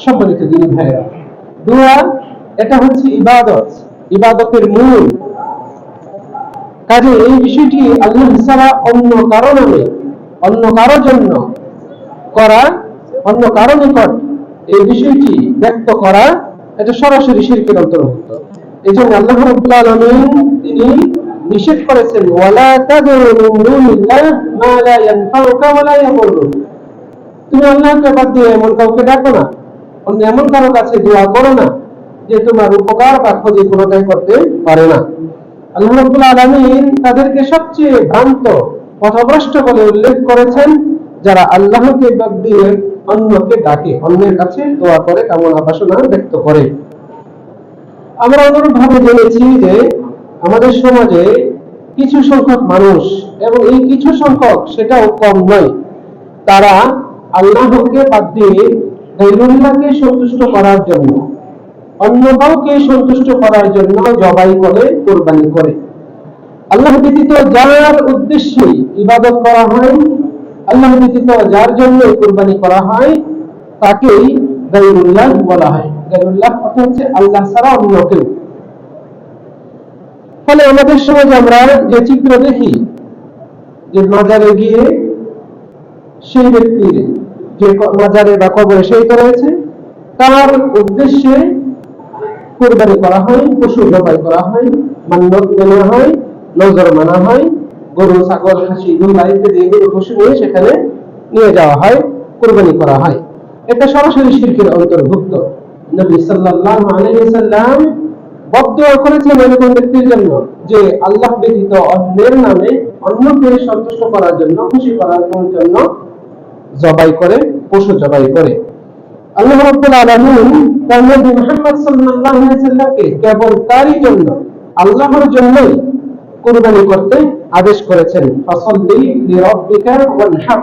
সম্মানিত দিনী ভাইরা, দোয়া এটা হচ্ছে ইবাদত, ইবাদতের মূল। কাজে এই বিষয়টি আল্লাহ ছাড়া অন্য কারো নামে, অন্য কারোর জন্য করা, অন্য কারো নিকট এই বিষয়টি ব্যক্ত করা, এটা সরাসরি শিরকের অন্তর্ভুক্ত। এই জন্য আল্লাহ রাব্বুল আলামিন তিনি নিষেধ করেছেন, ওয়ালা তাদউ মিন দুনিল্লাহ মা লা ইয়ানফাউকা ওয়া লা ইয়াদুররুক। তুমি আল্লাহকে বাদ দিয়ে এমন কাউকে ডাকো না, অন্য এমন কারো কাছে দোয়া করো না যে তোমার উপকার বা ক্ষতি কোনোটাই করতে পারে না। আল্লাহ রাব্বুল আলামিন তাদেরকে সবচেয়ে ভ্রান্ত, পথভ্রষ্ট বলে উল্লেখ করেছেন যারা আল্লাহকে বাদ দিয়ে অন্যকে ডাকে, অন্যের কাছে দোয়া করে, কামনা বাসনা ব্যক্ত করে। আমরা অনুরূপভাবে জেনেছি যে আমাদের সমাজে কিছু সংখ্যক মানুষ, এবং এই কিছু সংখ্যক সেটাও কম নয়, তারা আল্লাহকে বাদ দিয়ে গায়রুল্লাহকে সন্তুষ্ট করার জন্য, অন্য কাউকে সন্তুষ্ট করার জন্য জবাই করে, কুরবানি করে। আল্লাহ ব্যতীত যার উদ্দেশ্যে ইবাদত করা হয়, আল্লাহ ব্যতীত যার জন্য কুরবানি করা হয়, তাকেই গায়রুল্লাহ বলা হয়। গায়রুল্লাহ অর্থ হচ্ছে আল্লাহ ছাড়া অন্য কেউ। ফলে আমাদের সমাজে আমরা যে চিত্র দেখি, যে মাজারে গিয়ে সেই ব্যক্তির যে মাজারে বা কবরে শহীদ রয়েছে, তার উদ্দেশ্যে কুরবানি করা হয়, পশু জবাই করা হয়, মান্নত নেওয়া হয়, নজর মানা হয়, গরু, ছাগল, হাঁসি, দুম্বা ইত্যাদি এগুলো পশু নিয়ে সেখানে নিয়ে যাওয়া হয়, কুরবানি করা হয়। এটা সরাসরি শিরকের অন্তর্ভুক্ত। নবী সাল্লাল্লাহু আলাইহি ওয়াসাল্লাম বদদুয়া করেছেন এরকম ব্যক্তির জন্য যে আল্লাহ ব্যতীত অন্যের নামে অন্যকে সন্তুষ্ট করার জন্য, খুশি করার জন্য জবাই করে, পশু জবাই করে। আল্লাহ রাব্বুল আলামিন তার নবী মুহাম্মদ সাল্লাল্লাহু আলাইহি ওয়াসাল্লামকে কেবল তারই জন্য, আল্লাহর জন্যই কুরবানি করতে আদেশ করেছেন। ফাসাল্লি লিরাব্বিকা ওয়ানহার,